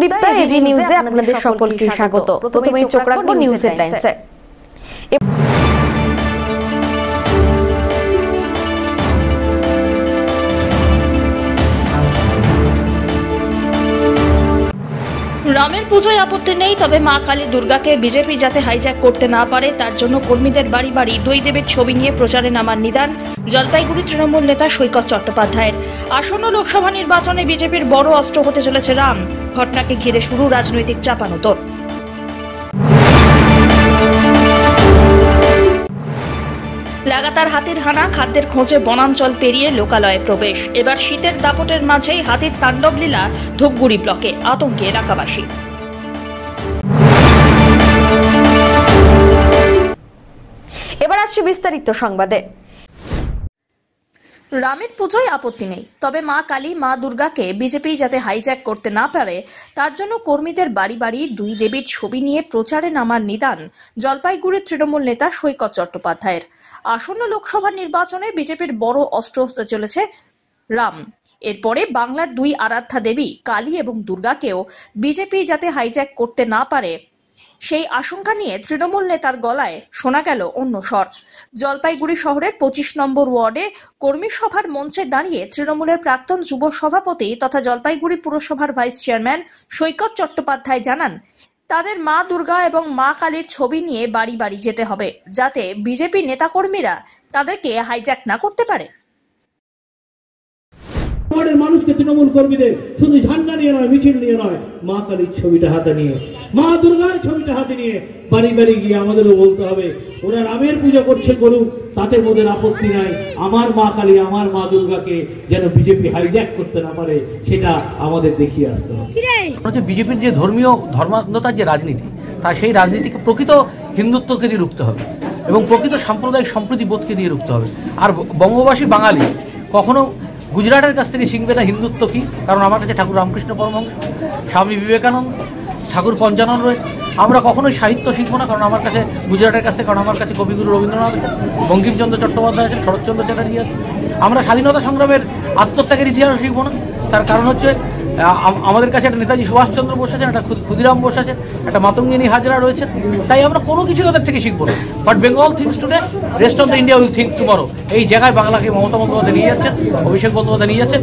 Sudipta, AV নিউজে আপনাদের সকলকে স্বাগত। প্রথমেই চোখ রাখবো নিউজ হেডলাইন্সে। রামের পুজোয় আপত্তি নেই, তবে মা কালী দুর্গাকে বিজেপি যাতে হাইজ্যাক করতে না পারে তার জন্য কর্মীদের বাড়ি বাড়ি দুই দেবীর ছবি নিয়ে প্রচারে নামার নিদান জলপাইগুড়ি তৃণমূল নেতা সৈকত চট্টোপাধ্যায়ের। আসন্ন লোকসভা নির্বাচনে বিজেপির বড় অস্ত্র হতে চলেছে রাম। ঘটনাকে ঘিরে শুরু রাজনৈতিক চাপানোতর। লাগাতার হাতির হানা, খাদ্যের খোঁজে বনাঞ্চল পেরিয়ে লোকালয়ে প্রবেশ। এবার শীতের দাপটের মাঝেই হাতির তাণ্ডব লীলা ধূপগুড়ি ব্লকে, আতঙ্কে এলাকাবাসী। এবার আসছে বিস্তারিত সংবাদে। রামের পুজোয় আপত্তি নেই, তবে মা কালী মা দুর্গাকে বিজেপি যাতে হাইজ্যাক করতে না পারে তার জন্য কর্মীদের বাড়ি বাড়ি দুই দেবীর ছবি নিয়ে প্রচারে নামার নিদান জলপাইগুড়ির তৃণমূল নেতা সৈকত চট্টোপাধ্যায়ের। আসন্ন লোকসভা নির্বাচনে বিজেপির বড় অস্ত্র হতে চলেছে রাম। এরপরে বাংলার দুই আরাধ্যা দেবী কালী এবং দুর্গাকেও বিজেপি যাতে হাইজ্যাক করতে না পারে সেই আশঙ্কা নিয়ে তৃণমূল নেতার গলায় শোনা গেল অন্য স্বর। জলপাইগুড়ি শহরের 25 নম্বর ওয়ার্ডে কর্মী সভার মঞ্চে দাঁড়িয়ে তৃণমূলের প্রাক্তন যুব সভাপতি তথা জলপাইগুড়ি পুরসভার ভাইস চেয়ারম্যান সৈকত চট্টোপাধ্যায় জানান, তাদের মা দুর্গা এবং মা কালীর ছবি নিয়ে বাড়ি বাড়ি যেতে হবে, যাতে বিজেপি নেতাকর্মীরা তাদেরকে হাইজ্যাক না করতে পারে। মানুষকে তৃণমূল কর্মীদের শুধু ঝান্ডা নিয়ে নয়, মিছিল নিয়ে নয়, মা কালীর ছবিটা হাতে নিয়ে, মা দুর্গার ছবিটা হাতে নিয়ে বাড়ি বাড়ি গিয়ে আমাদেরও বলতে হবে, ওরা রামের পুজো করছে করুক, তাতে ওদের আপত্তি নাই। আমার মা কালী, আমার মা দুর্গাকে যেন বিজেপি হাইজ্যাক করতে না পারে, সেটা আমাদের দেখিয়ে আসতে হবে। বিজেপির যে ধর্মীয় ধর্মান্ধতার যে রাজনীতি, তা সেই রাজনীতিকে প্রকৃত হিন্দুত্বকে দিয়ে রুখতে হবে এবং প্রকৃত সাম্প্রদায়িক সম্প্রীতি বোধকে দিয়ে রুখতে হবে। আর বঙ্গবাসী বাঙালি কখনো গুজরাটের কাছ থেকে শিখবে না হিন্দুত্ব কি, কারণ আমার কাছে ঠাকুর রামকৃষ্ণ পরমহংস, স্বামী বিবেকানন্দ, ঠাকুর পঞ্চানন রয়েছে। আমরা কখনোই সাহিত্য শিখবো না, কারণ আমার কাছে গুজরাটের কাছ থেকে, কারণ আমার কাছে কবিগুরু রবীন্দ্রনাথ আছেন, বঙ্কিমচন্দ্র চট্টোপাধ্যায় আছেন, শরৎচন্দ্র চ্যাটার্জি আছেন। আমরা স্বাধীনতা সংগ্রামের আত্মত্যাগের ইতিহাস শিখবো না, তার কারণ হচ্ছে আমাদের কাছে একটা নেতাজি সুভাষচন্দ্র বোস আছেন, একটা ক্ষুদিরাম বোস আছেন, একটা মাতঙ্গিনী হাজরা রয়েছেন। তাই আমরা কোনো কিছু ওদের থেকে শিখবো না। But Bengal things today, rest of the India will think tomorrow. এই জায়গায় বাংলাকে মমতা বন্দ্যোপাধ্যায় নিয়ে যাচ্ছেন, অভিষেক বন্দ্যোপাধ্যায় নিয়ে যাচ্ছেন।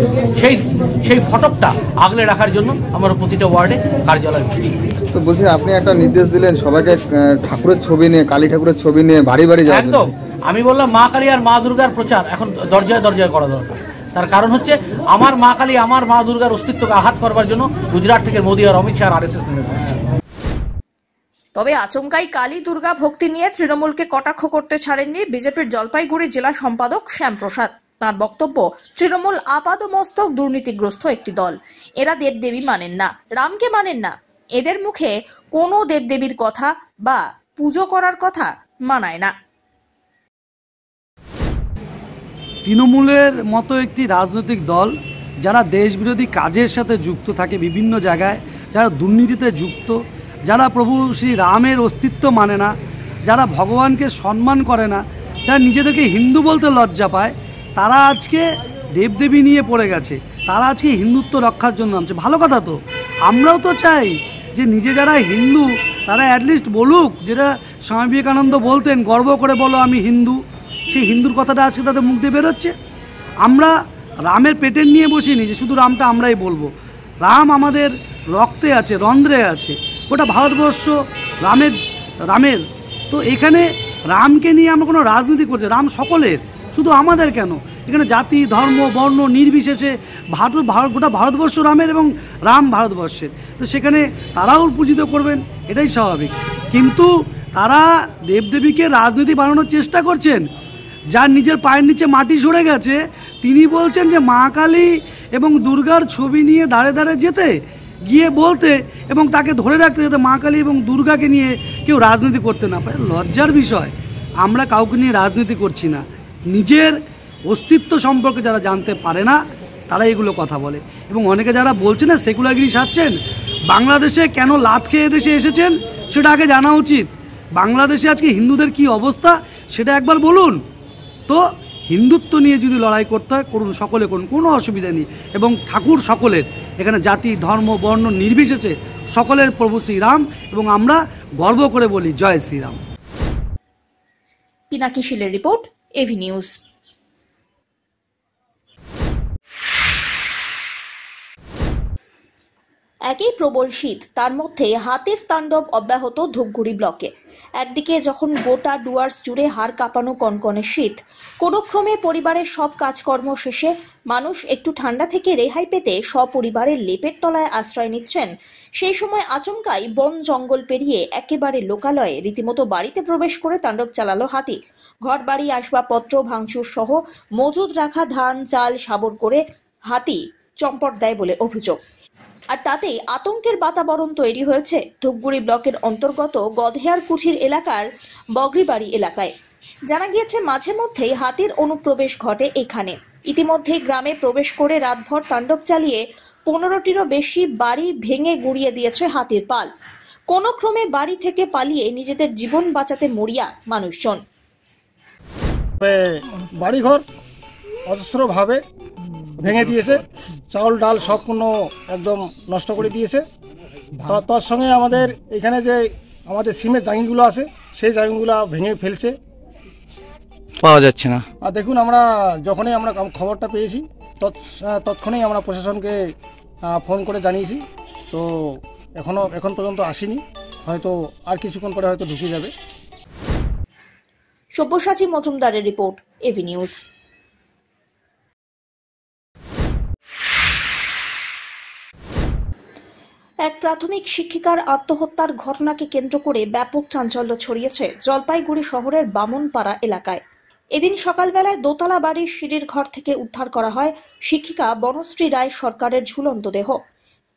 সেই ফটকটা আগলে রাখার জন্য আমরা প্রতিটা ওয়ার্ডে কার্যালয়। তো বলছি, আপনি একটা নির্দেশ দিলেন সবাইকে ঠাকুরের ছবি নিয়ে, কালী ঠাকুরের ছবি নিয়ে বাড়ি বাড়ি যাওয়ার জন্য। একদম, আমি বললাম মা কালী আর মা দুর্গার প্রচার এখন দরজায় দরজায় করা দরকার। তার কারণ হচ্ছে আমার মা কালী, আমার মা দুর্গার অস্তিত্বকে আঘাত করবার জন্য গুজরাট থেকে মোদী আর অমিত শাহ আর আরএসএস নেমেছে। তবে আচমকাই কালী দুর্গা ভক্তি নিয়ে তৃণমূলকে কটাক্ষ করতে ছাড়েননি বিজেপির জলপাইগুড়ি জেলা সম্পাদক শ্যামপ্রসাদ। তাঁর বক্তব্য, তৃণমূল আপাদমস্তক দুর্নীতিগ্রস্ত একটি দল। এরা দেবদেবী মানেন না, রামকে মানেন না। এদের মুখে কোনো দেবদেবীর কথা বা পুজো করার কথা মানায় না। তৃণমূলের মতো একটি রাজনৈতিক দল যারা দেশবিরোধী কাজের সাথে যুক্ত থাকে বিভিন্ন জায়গায়, যারা দুর্নীতিতে যুক্ত, যারা প্রভু শ্রী রামের অস্তিত্ব মানে না, যারা ভগবানকে সম্মান করে না, যারা নিজেদেরকে হিন্দু বলতে লজ্জা পায়, তারা আজকে দেবদেবী নিয়ে পড়ে গেছে। তারা আজকে হিন্দুত্ব রক্ষার জন্য নামছে। ভালো কথা তো, আমরাও তো চাই যে নিজে যারা হিন্দু তারা অ্যাটলিস্ট বলুক, যেটা স্বামী বিবেকানন্দ বলতেন, গর্ব করে বলো আমি হিন্দু। সেই হিন্দুর কথাটা আজকে তাদের মুখ দিয়ে বেরোচ্ছে। আমরা রামের পেটের নিয়ে বসিনি যে শুধু রামটা আমরাই বলবো। রাম আমাদের রক্তে আছে, রন্ধ্রে আছে, ওটা ভারতবর্ষ রামের। তো এখানে রামকে নিয়ে আমরা কোনো রাজনীতি করছি। রাম সকলের, শুধু আমাদের কেন, এখানে জাতি ধর্ম বর্ণ নির্বিশেষে গোটা ভারতবর্ষ রামের এবং রাম ভারতবর্ষের। তো সেখানে তারাও পূজিত করবেন, এটাই স্বাভাবিক। কিন্তু তারা দেবদেবীকে রাজনীতি বানানোর চেষ্টা করছেন। যার নিজের পায়ের নিচে মাটি সরে গেছে তিনি বলছেন যে মা কালী এবং দুর্গার ছবি নিয়ে দাঁড়ে দাঁড়ে যেতে গিয়ে বলতে এবং তাকে ধরে রাখতে, যাতে মা কালী এবং দুর্গাকে নিয়ে কেউ রাজনীতি করতে না পারে। লজ্জার বিষয়। আমরা কাউকে নিয়ে রাজনীতি করছি না। নিজের অস্তিত্ব সম্পর্কে যারা জানতে পারে না তারা এগুলো কথা বলে। এবং অনেকে যারা বলছে না সেকুলারগিরি সাজছেন, বাংলাদেশে কেন লাত খেয়ে দেশে এসেছেন সেটা আগে জানা উচিত। বাংলাদেশে আজকে হিন্দুদের কি অবস্থা সেটা একবার বলুন তো। হিন্দুত্ব নিয়ে যদি লড়াই করতে হয় করুন, সকলে করুন, কোনো অসুবিধা নেই। এবং ঠাকুর সকলের, এখানে জাতি ধর্ম বর্ণ নির্বিশেষে সকলের প্রভু শ্রীরাম, এবং আমরা গর্ব করে বলি জয় শ্রীরাম। পিনাকি শীলের রিপোর্ট, এভি নিউজ। একই প্রবল শীত, তার মধ্যে হাতির তাণ্ডব অব্যাহত ধূপগুড়ি ব্লকে। একদিকে যখন গোটা ডুয়ার্স জুড়ে হাড় কাঁপানো কনকনে শীত, কোনো ক্রমে পরিবারের সব কাজকর্ম শেষে মানুষ একটু ঠান্ডা থেকে রেহাই পেতে সপরিবারের লেপের তলায় আশ্রয় নিচ্ছেন, সেই সময় আচমকাই বন জঙ্গল পেরিয়ে একেবারে লোকালয়ে রীতিমতো বাড়িতে প্রবেশ করে তাণ্ডব চালালো হাতি। ঘরবাড়ি আসবাবপত্র ভাঙচুর সহ মজুদ রাখা ধান চাল সাবর করে হাতি চম্পট দেয় বলে অভিযোগ। আর তাতেই আতঙ্কের বাতাবরণ তৈরি হয়েছে ধূপগুড়ি ব্লকের অন্তর্গত গধেয়ার কুঠির এলাকার বগরিবাড়ি এলাকায়। জানা গিয়েছে মাঝে মধ্যেই হাতির অনুপ্রবেশ ঘটে এখানে। ইতিমধ্যে গ্রামে প্রবেশ করে রাতভর তাণ্ডব চালিয়ে 15টিরও বেশি বাড়ি ভেঙে গুড়িয়ে দিয়েছে হাতির পাল। কোনো ক্রমে বাড়ি থেকে পালিয়ে নিজেদের জীবন বাঁচাতে মরিয়া মানুষজন। বাড়িঘর অজস্রভাবে ভেঙে দিয়েছে, চাউল ডাল সম্পূর্ণ একদম নষ্ট করে দিয়েছে। তার সঙ্গে আমাদের এখানে যে আমাদের সিমের জাঙ্গিগুলো আছে সেই জাঙ্গিগুলো ভেঙে ফেলছে, পাওয়া যাচ্ছে না। আর দেখুন আমরা যখনই আমরা খবরটা পেয়েছি তৎক্ষণেই আমরা প্রশাসনকে ফোন করে জানিয়েছি। তো এখন পর্যন্ত আসেনি, হয়তো আর কিছুক্ষণ পরে হয়তো ঢুকে যাবে। সব্যসাচী মজুমদারের রিপোর্ট, এভি নিউজ। এক প্রাথমিক শিক্ষিকার আত্মহত্যার ঘটনাকে কেন্দ্র করে ব্যাপক চাঞ্চল্য ছড়িয়েছে জলপাইগুড়ি শহরের বামনপাড়া এলাকায়। এদিন সকালবেলায় দোতলা বাড়ির সিঁড়ির ঘর থেকে উদ্ধার করা হয় শিক্ষিকা বনশ্রী রায় সরকারের ঝুলন্ত দেহ।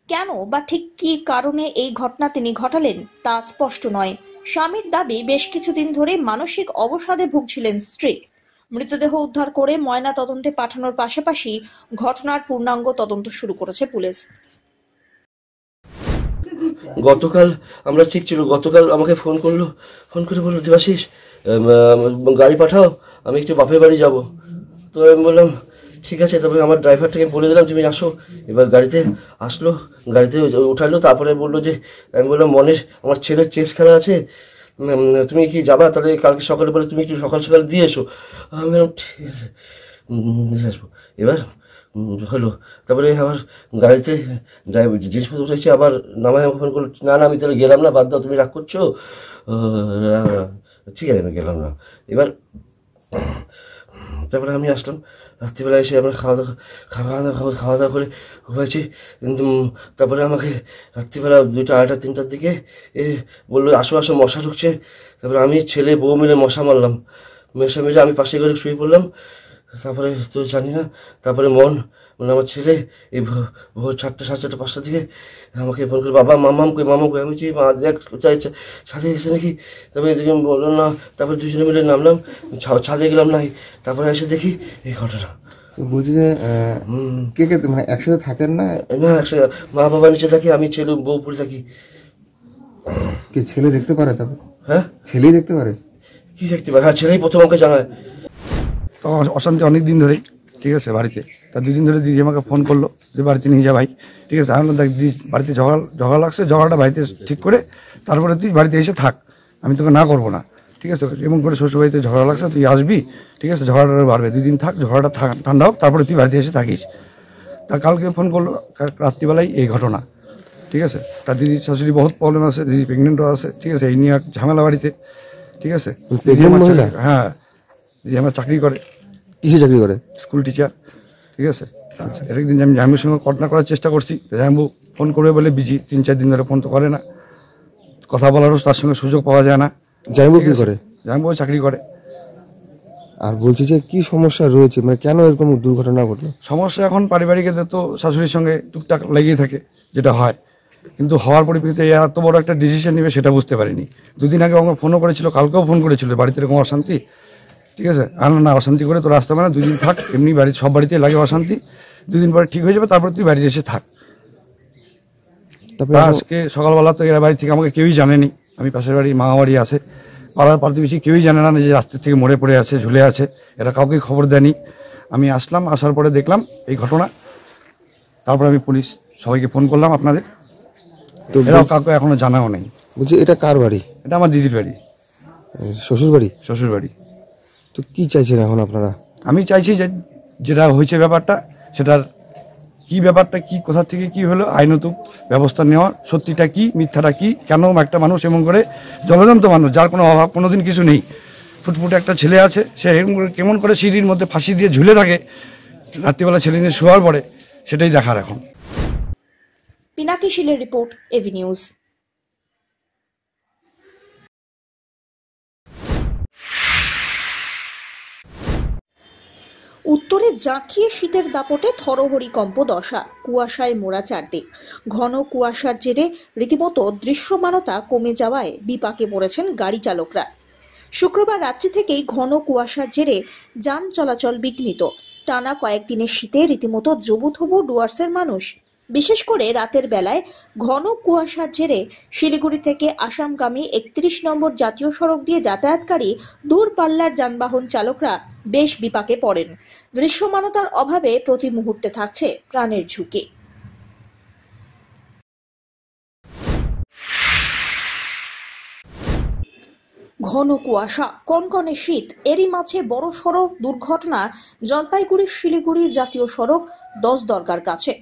কেন বা ঠিক কী কারণে এই ঘটনা তিনি ঘটালেন তা স্পষ্ট নয়। স্বামীর দাবি, বেশ কিছুদিন ধরে মানসিক অবসাদে ভুগছিলেন স্ত্রী। মৃতদেহ উদ্ধার করে ময়না তদন্তে পাঠানোর পাশাপাশি ঘটনার পূর্ণাঙ্গ তদন্ত শুরু করেছে পুলিশ। গতকাল আমরা ঠিক ছিল, গতকাল আমাকে ফোন করে বললো দেবাশিস গাড়ি পাঠাও, আমি একটু বাপের বাড়ি যাব। তো আমি বললাম ঠিক আছে, তবে আমার ড্রাইভারটাকে বলে দিলাম তুমি আসো। এবার গাড়িতে আসলো, গাড়িতে উঠালো, তারপরে বললো যে আমি বললাম আমার ছেলের চেস খেলা আছে, তুমি কি যাবা? তাহলে কালকে সকালে বলে তুমি একটু সকাল দিয়ে এসো। আমি বললাম ঠিক আছে দিয়ে আসবো। এবার হলো, তারপরে আবার গাড়িতে ড্রাইভার জিনিসপত্র উঠেছি, আবার নামায় আমাকে ফোন করলো, না আমি তাহলে গেলাম না, বাদ দাও, তুমি রাগ করছো। ঠিক আছে আমি গেলাম না। এবার তারপরে আমি আসলাম, রাত্রিবেলা এসে আমরা খাওয়া দাওয়া করে ঘুমাইছি। কিন্তু তারপরে আমাকে রাত্রিবেলা 2টা, 2:30, 3টার দিকে বললো আসো মশা ঢুকছে। তারপরে আমি ছেলে বউ মিলে মশা মারলাম, মেরে আমি পাশে করে শুয়ে পড়লাম। তারপরে তো জানি না, তারপরে আমার ছেলে এই ভোর 4টা, 4:30, 5টার দিকে আমাকে ফোন করে, বাবা মামাম কই। আমি যে মা দেখ ছাদে এসে নাকি। তারপরে বললো না, তারপরে দুজনে মিলে নামলাম, ছাদে গেলাম নাই। তারপরে এসে দেখি এই ঘটনা। তো বলছি যে কে মানে একসাথে থাকেন না? না, একসাথে মা বাবা নিচে থাকি, আমি ছেলে বউ পড়ে থাকি। কে ছেলে দেখতে পারে? তবে হ্যাঁ, ছেলেই দেখতে পারে। কি দেখতে পারে? হ্যাঁ, ছেলেই প্রথম আমাকে জানায়। তো অশান্তি অনেক দিন ধরেই, ঠিক আছে, বাড়িতে। তা 2 দিন ধরে দিদি আমাকে ফোন করলো যে বাড়িতে নিয়ে যা ভাই, ঠিক আছে। আমি দেখ দিদি বাড়িতে ঝগড়া লাগছে, ঝগড়াটা বাড়িতে ঠিক করে তারপরে তুই বাড়িতে এসে থাক, আমি তোকে না করবো না, ঠিক আছে। এবং করে শ্বশুরবাড়িতে ঝগড়া লাগছে, তুই আসবি, ঠিক আছে, ঝগড়াটা বাড়বে, 2 দিন থাক, ঝগড়াটা ঠান্ডা হোক, তারপরে তুই বাড়িতে এসে থাকিস। তা কালকে ফোন করলো রাত্রিবেলায় এই ঘটনা, ঠিক আছে। তার দিদির শাশুড়ি বহুত প্রবলেম আছে, দিদি প্রেগনেন্টও আছে, ঠিক আছে। এই নিয়ে ঝামেলা বাড়িতে, ঠিক আছে। হ্যাঁ, দিদি আমার চাকরি করে। কিসে চাকরি করে? স্কুল টিচার, ঠিক আছে। আচ্ছা, একদিন আমি জামাইয়ের সঙ্গে ঘটনা করার চেষ্টা করছি, জামাইবু ফোন করবে বলে বিজি, 3-4 দিন ধরে ফোন তো করে না, কথা বলারও তার সঙ্গে সুযোগ পাওয়া যায় না। জামাইবু কি করে? জামাইবু চাকরি করে। আর বলছি যে কি সমস্যা রয়েছে, মানে কেন এরকম দুর্ঘটনা ঘটলো? সমস্যা এখন পারিবারিক তো শাশুড়ির সঙ্গে টুকটাক লেগেই থাকে, যেটা হয়। কিন্তু হওয়ার পরিপ্রেক্ষিতে এত বড় একটা ডিসিশন নেবে সেটা বুঝতে পারিনি। 2 দিন আগে আমাকে ফোনও করেছিল, কালকেও ফোন করেছিল, বাড়িতে এরকম অশান্তি, ঠিক আছে। না অশান্তি করে তো রাস্তা মানে 2 দিন থাক, এমনি বাড়িতে সব বাড়িতে লাগে অশান্তি, 2 দিন পরে ঠিক হয়ে যাবে, তারপর তুই বাড়িতে এসে থাক। তারপরে আজকে সকালবেলা তো এরা বাড়ি থেকে আমাকে কেউই জানেনি, আমি পাশের বাড়ি মামা বাড়ি আছে, পাড়ার প্রতিবেশী কেউই জানে না যে রাস্তার থেকে মরে পড়ে আছে, ঝুলে আছে, এরা কাউকে খবর দেয়নি। আমি আসলাম, আসার পরে দেখলাম এই ঘটনা, তারপরে আমি পুলিশ সবাইকে ফোন করলাম আপনাদের, তো এরাও কাউকে এখনো জানাও নেই। বলছি এটা কার বাড়ি? এটা আমার দিদির বাড়ি। শ্বশুর বাড়ি? শ্বশুর বাড়ি। তো কি চাইছেন এখন আপনারা? আমি চাইছি যে যেটা হয়েছে ব্যাপারটা, সেটার কি ব্যাপারটা কি, কোথা থেকে কি হলো, আইনত ব্যবস্থা নেওয়া, সত্যিটা কি মিথ্যাটা কি, কেন একটা মানুষ এমন করে, জলজন্ত মানুষ যার কোনো অভাব কোনোদিন কিছু নেই, ফুটফুটে একটা ছেলে আছে, সে কেমন করে সিঁড়ির মধ্যে ফাঁসি দিয়ে ঝুলে থাকে রাত্রিবেলা ছেলে নিয়ে শোয়ার পরে, সেটাই দেখার এখন। পিনাকি শীলের রিপোর্ট, এভি নিউজ। উত্তরে জাঁকিয়ে শীতের দাপটে থরহরিকম্প দশা, কুয়াশায় মোড়া চারদিক। ঘন কুয়াশার জেরে রীতিমতো দৃশ্যমানতা কমে যাওয়ায় বিপাকে পড়েছেন গাড়ি চালকরা। শুক্রবার রাত্রি থেকেই ঘন কুয়াশার জেরে যান চলাচল বিঘ্নিত। টানা কয়েকদিনের শীতে রীতিমতো জবুথবু ডুয়ার্সের মানুষ। বিশেষ করে রাতের বেলায় ঘন কুয়াশার জেরে শিলিগুড়ি থেকে আসামগামী 31 নম্বর জাতীয় সড়ক দিয়ে যাতায়াতকারী দূরপাল্লার যানবাহন চালকরা বেশ বিপাকে পড়েন। দৃশ্যমানতার অভাবে প্রতি মুহূর্তে থাকছে প্রাণের ঝুঁকি। ঘন কুয়াশা, কনকনে শীত, এরই মাঝে বড়সড় দুর্ঘটনা জলপাইগুড়ি শিলিগুড়ি জাতীয় সড়ক 10 দরগার কাছে।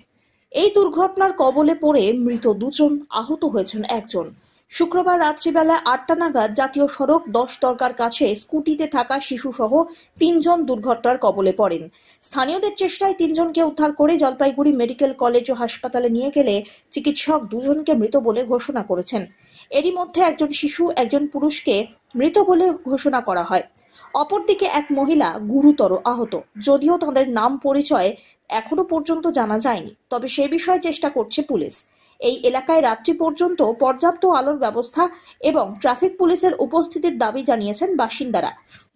এই দুর্ঘটনার কবলে পড়ে মৃত 2 জন, আহত হয়েছেন 1 জন। শুক্রবার রাত্রিবেলা 8টা নাগাদ জাতীয় সড়ক 10 দরগার কাছে স্কুটিতে থাকা শিশুসহ 3 জন দুর্ঘটনার কবলে পড়েন। স্থানীয়দের চেষ্টায় 3 জনকে উদ্ধার করে জলপাইগুড়ি মেডিকেল কলেজ ও হাসপাতালে নিয়ে গেলে চিকিৎসক 2 জনকে মৃত বলে ঘোষণা করেছেন। এরই মধ্যে 1 জন শিশু, 1 জন পুরুষকে মৃত বলে ঘোষণা করা হয়। অপরদিকে 1 মহিলা গুরুতর আহত, যদিও তাদের নাম পরিচয় এখনো পর্যন্ত জানা যায়নি, তবে সে বিষয়ে চেষ্টা করছে পুলিশ। এই এলাকায় রাত্রি পর্যন্ত পর্যাপ্ত আলোর ব্যবস্থা এবং ট্রাফিক পুলিশের উপস্থিতির দাবি জানিয়েছেন বাসিন্দারা।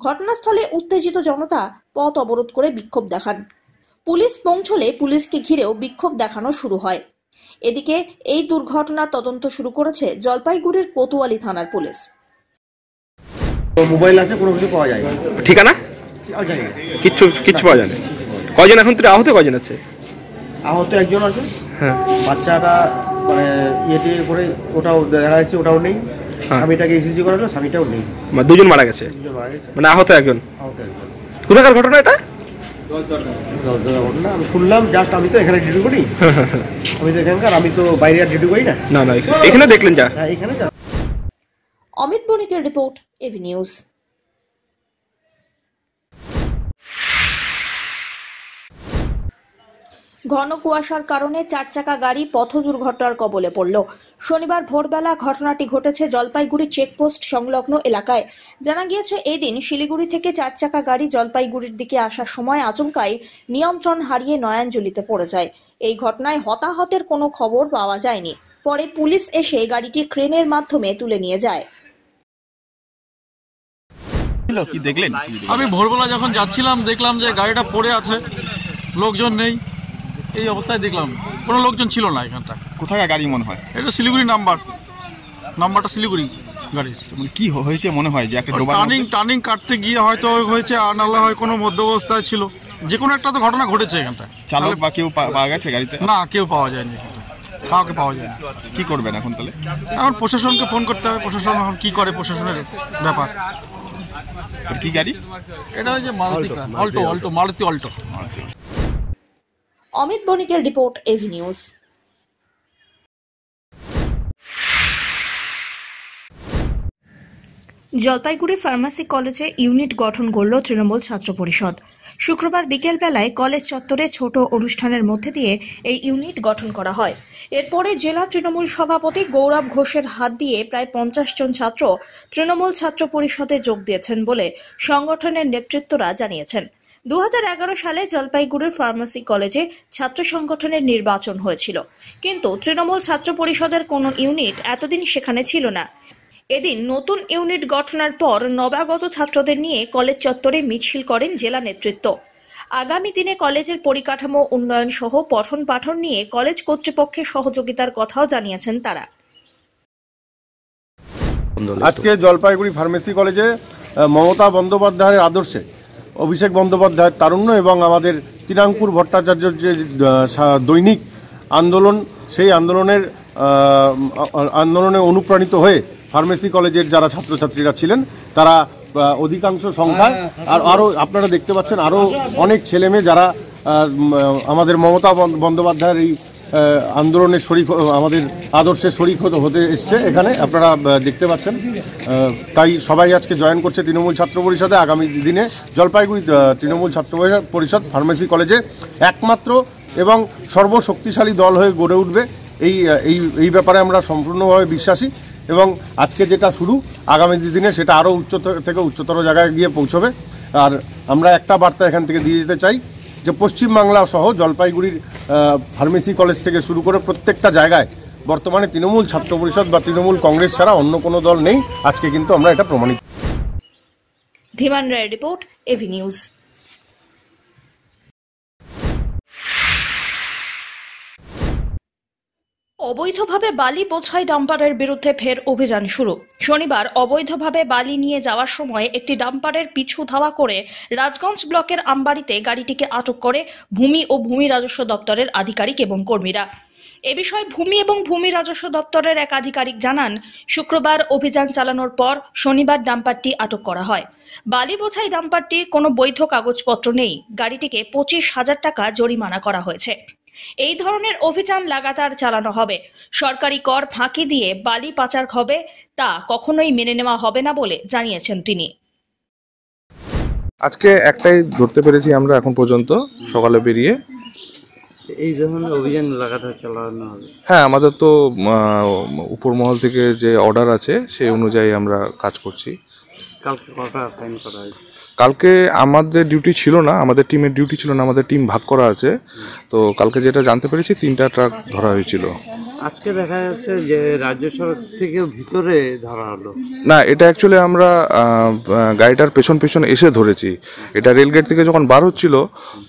ঘটনাস্থলে উত্তেজিত জনতা পথ অবরোধ করে বিক্ষোভ দেখান। পুলিশ পৌঁছলে পুলিশকে ঘিরেও বিক্ষোভ দেখানো শুরু হয়। এদিকে এই দুর্ঘটনার তদন্ত শুরু করেছে জলপাইগুড়ির কোতোয়ালি থানার পুলিশ। মোবাইল আছে, কোনো কিছু পাওয়া যায় না। ঠিকানা কিচ্ছু পাওয়া যায় না। কয়জন এখন থেকে আহত, কয়জন আছে? আহত 1 জন আছে। হ্যাঁ, বাচ্চাটা মানে ইয়েতে করে ওটাও দেখা যাচ্ছে, ওটাও নেই। স্বামীটাকে ইসিজি করালো, স্বামীটাও নেই। 2 জন মারা গেছে, মানে আহত 1 জন। কোথাকার ঘটনা এটা? ঘটনা আমি শুনলাম, জাস্ট আমি তো এখানে ডিউটি করি, আমি তো এখানকার, আমি তো বাইরে আর ডিউটি করি না। না এখানে দেখলেন যা? হ্যাঁ, এখানে যা। অমিত বণিকের রিপোর্ট, এভি নিউজ। ঘন কুয়াশার কারণে 4 চাকা গাড়ি পথ দুর্ঘটনার কবলে পড়ল। শনিবার ভোরবেলা ঘটনাটি ঘটেছে জলপাইগুড়ি চেকপোস্ট সংলগ্ন এলাকায়। জানা গিয়েছে, এই দিন শিলিগুড়ি থেকে 4 চাকা গাড়ি জলপাইগুড়ির দিকে আসার সময় আচমকাই নিয়ন্ত্রণ হারিয়ে নয়াঞ্জলিতে পড়ে যায়। এই ঘটনায় হতাহতের কোনো খবর পাওয়া যায়নি। পরে পুলিশ এসে গাড়িটি ক্রেনের মাধ্যমে তুলে নিয়ে যায়। কি দেখলেন? আমি ভোরবেলা যখন যাচ্ছিলাম দেখলাম যে গাড়িটা পড়ে আছে, লোকজন নেই। এই অবস্থায় দেখলাম কোনো লোকজন ছিল না এখানটা। কোথায় গাড়ি মনে হয়? এটা শিলিগুড়ি নাম্বারটা শিলিগুড়ি গাড়ির। কি হয়েছে মনে হয়? যে একটা টার্নিং কাটতে গিয়ে হয়তো হয়েছে, আর নাহলে হয় কোনো মধ্য অবস্থায় ছিল। যে কোনো একটা তো ঘটনা ঘটেছে এখানটা। চালক বা কেউ পাওয়া গেছে গাড়িতে? না, কেউ পাওয়া যায়নি, কাউকে পাওয়া যায়নি। কি করবেন এখন তাহলে? এখন প্রশাসনকে ফোন করতে হবে, প্রশাসন এখন কি করে, প্রশাসনের ব্যাপার। কি গাড়ি এটা? হচ্ছে মারুতি অল্টো। অমিত বণিকের report, AV news. Jalpaiguri pharmacy কলেজে ইউনিট গঠন করল তৃণমূল ছাত্র পরিষদ। শুক্রবার বিকেল বেলায় কলেজ চত্বরে ছোট অনুষ্ঠানের মধ্যে দিয়ে এই ইউনিট গঠন করা হয়। এরপরে জেলা তৃণমূল সভাপতি গৌরব ঘোষের হাত দিয়ে প্রায় 50 জন ছাত্র তৃণমূল ছাত্র পরিষদে যোগ দিয়েছেন বলে সংগঠনের নেতৃত্বরা জানিয়েছেন। 2011 সালে জলপাইগুড়ির ফার্মাসি কলেজে ছাত্র সংগঠনের নির্বাচন হয়েছিল, কিন্তু তৃণমূল ছাত্র পরিষদের কোনো ইউনিট এতদিন সেখানে ছিল না। এদিন নতুন ইউনিট গঠনের পর নবাগত ছাত্রদের নিয়ে কলেজ চত্বরে মিছিল করেন জেলা নেতৃত্ব। আগামী দিনে কলেজের পরিকাঠামো উন্নয়ন সহ পঠন পাঠন নিয়ে কলেজ কর্তৃপক্ষের সহযোগিতার কথাও জানিয়েছেন তারা। আজকে জলপাইগুড়ি ফার্মেসি কলেজে মমতা বন্দ্যোপাধ্যায়ের আদর্শে অভিষেক বন্দ্যোপাধ্যায়ের তারুণ্য এবং আমাদের তিনাঙ্কুর ভট্টাচার্যর যে দৈনিক আন্দোলন, সেই আন্দোলনে অনুপ্রাণিত হয়ে ফার্মেসি কলেজের যারা ছাত্রছাত্রীরা ছিলেন তারা অধিকাংশ সংখ্যায় আর আরও আপনারা দেখতে পাচ্ছেন আরও অনেক ছেলেমেয়ে যারা আমাদের মমতা বন্দ্যোপাধ্যায়ের এই আন্দোলনের শরিক, আমাদের আদর্শের শরিক হতে এসছে এখানে আপনারা দেখতে পাচ্ছেন। তাই সবাই আজকে জয়েন করছে তৃণমূল ছাত্র পরিষদে। আগামী দিনে জলপাইগুড়ি তৃণমূল ছাত্র পরিষদ ফার্মেসি কলেজে একমাত্র এবং সর্বশক্তিশালী দল হয়ে গড়ে উঠবে, এই ব্যাপারে আমরা সম্পূর্ণভাবে বিশ্বাসী। এবং আজকে যেটা শুরু, আগামী দিনে সেটা আরও উচ্চতর জায়গায় গিয়ে পৌঁছবে। আর আমরা একটা বার্তা এখান থেকে দিয়ে যেতে চাই যে পশ্চিমবাংলা সহ জলপাইগুড়ির ফার্মেসি কলেজ থেকে শুরু করে প্রত্যেকটা জায়গায় বর্তমানে তৃণমূল ছাত্র পরিষদ বা তৃণমূল কংগ্রেস ছাড়া অন্য কোনো দল নেই। আজকে কিন্তু আমরা এটা প্রমাণিত। ধীমান রায় রিপোর্ট, এভি নিউজ। অবৈধভাবে বালি বোঝাই ডাম্পারের বিরুদ্ধে ফের অভিযান শুরু। শনিবার অবৈধভাবে বালি নিয়ে যাওয়ার সময় একটি ডাম্পারের পিছু ধাওয়া করে রাজগঞ্জ ব্লকের আমবাড়িতে গাড়িটিকে আটক করে ভূমি ও ভূমি রাজস্ব দপ্তরের আধিকারিক এবং কর্মীরা। এ বিষয়ে ভূমি এবং ভূমি রাজস্ব দপ্তরের এক আধিকারিক জানান, শুক্রবার অভিযান চালানোর পর শনিবার ডাম্পারটি আটক করা হয়। বালি বোঝাই ডাম্পারটি কোনো বৈধ কাগজপত্র নেই। গাড়িটিকে 25,000 টাকা জরিমানা করা হয়েছে। এই ধরনের অভিযান লাগাতার চালানো হবে। সরকারি কর ফাঁকি দিয়ে বালি পাচার হবে, তা কখনোই মেনে নেওয়া হবে না বলে জানিয়েছেন তিনি। আজকে একটাই ধরতে পেরেছি আমরা এখন পর্যন্ত সকালে বেরিয়ে। এই ধরনের অভিযান লাগাতার চালানো হবে? হ্যাঁ, আমাদের তো উপর মহল থেকে যে অর্ডার আছে সেই অনুযায়ী আমরা কাজ করছি। কালকে কটা ফাইন করা হয়েছে? কালকে আমাদের ডিউটি ছিল না, আমাদের টিমের ডিউটি ছিল না, আমাদের টিম ভাগ করা আছে। তো কালকে যেটা জানতে পেরেছি 3টা ট্রাক ধরা হয়েছিল। আজকে দেখা যাচ্ছে যে রাজ্য সড়ক থেকে ভিতরে ধরা হলো। না, এটা অ্যাকচুয়ালি আমরা গাড়িটার পেছন এসে ধরেছি। এটা রেলগেট থেকে যখন বার হচ্ছিল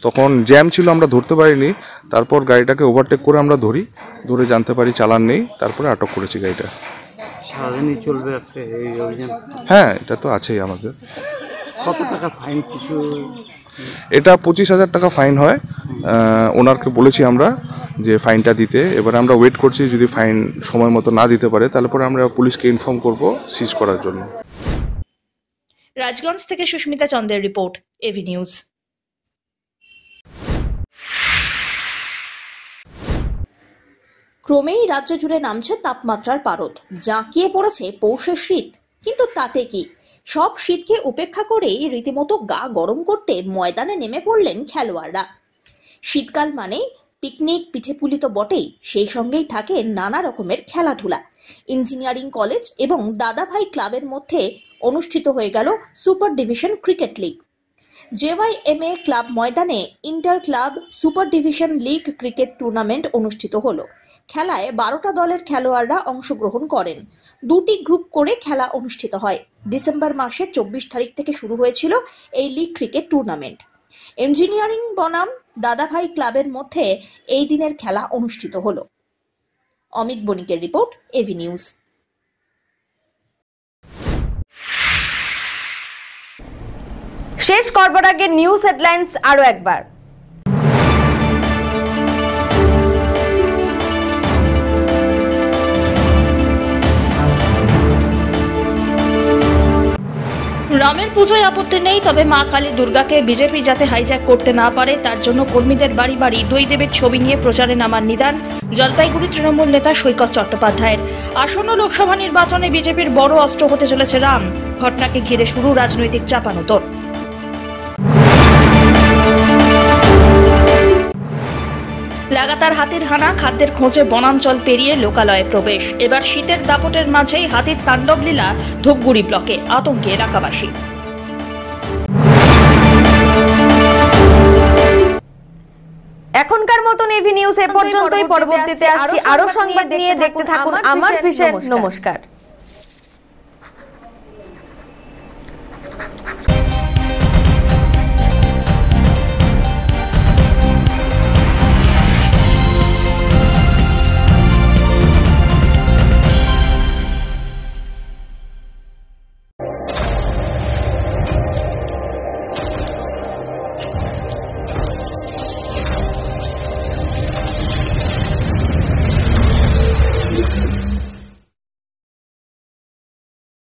তখন জ্যাম ছিল, আমরা ধরতে পারিনি। তারপর গাড়িটাকে ওভারটেক করে আমরা ধরে জানতে পারি চালান নেই, তারপরে আটক করেছি গাড়িটা। সারাদিনই চলবে আজকে এই অভিযান? হ্যাঁ, এটা তো আছেই আমাদের। কত টাকা ফাইন কিছু? এটা 25,000 টাকা ফাইন হয়। ওনারকে বলেছি আমরা যে ফাইনটা দিতে। এবারে আমরা ওয়েট করছি, যদি ফাইন সময় মতো না দিতে পারে তাহলে পরে আমরা পুলিশকে ইনফর্ম করব সিজ করার জন্য। রাজগঞ্জ থেকে সুস্মিতা চন্দ্রের রিপোর্ট, এভি নিউজ। ক্রমেই রাজ্য জুড়ে নামছে তাপমাত্রার পারদ। জাঁকিয়ে পড়েছে পৌষের শীত। কিন্তু তাতে কি, সব শীতকে উপেক্ষা করেই রীতিমতো গা গরম করতে ময়দানে নেমে পড়লেন খেলোয়াড়রা। শীতকাল মানে পিকনিক, পিঠেপুলি তো বটেই, সেই সঙ্গেই থাকে নানা রকমের খেলাধুলা। ইঞ্জিনিয়ারিং কলেজ এবং দাদাভাই ক্লাবের মধ্যে অনুষ্ঠিত হয়ে গেল super division cricket league. JYMA club ময়দানে inter club super division league cricket tournament অনুষ্ঠিত হলো। খেলায় 12টা দলের খেলোয়াড়রা অংশগ্রহণ করেন। 2টি গ্রুপ করে খেলা অনুষ্ঠিত হয়। ডিসেম্বর মাসের 24 তারিখ থেকে শুরু হয়েছিল এই লিগ ক্রিকেট টুর্নামেন্ট। ইঞ্জিনিয়ারিং বনাম দাদাভাই ক্লাবের মধ্যে এই দিনের খেলা অনুষ্ঠিত হলো। অমিত বণিকের রিপোর্ট, এভি নিউজ। শেষ করবার আগে নিউজ হেডলাইন্স আরো একবার। রামের পুজোয় আপত্তি নেই, তবে মা কালী দুর্গাকে বিজেপি যাতে হাইজ্যাক করতে না পারে তার জন্য কর্মীদের বাড়ি বাড়ি দুই দেবীর ছবি নিয়ে প্রচারে নামার নিদান জলপাইগুড়ি তৃণমূল নেতা সৈকত চট্টোপাধ্যায়ের। আসন্ন লোকসভা নির্বাচনে বিজেপির বড় অস্ত্র হতে চলেছে রাম। ঘটনাকে ঘিরে শুরু রাজনৈতিক চাপানোতর। লাগাতার হাতির হানা, খাদ্যের খোঁজে বনাঞ্চল পেরিয়ে লোকালয়ে প্রবেশ। এবার শীতের দাপটের মাঝেই হাতির তাণ্ডব লীলা ধূপগুড়ি ব্লকে, আতঙ্কে এলাকাবাসী। এখনকার মতন এভি নিউজ এ পর্যন্তই। পরবর্তীতে আসছি আরো সংবাদ নিয়ে। দেখতে থাকুন আমার ভিশন। নমস্কার।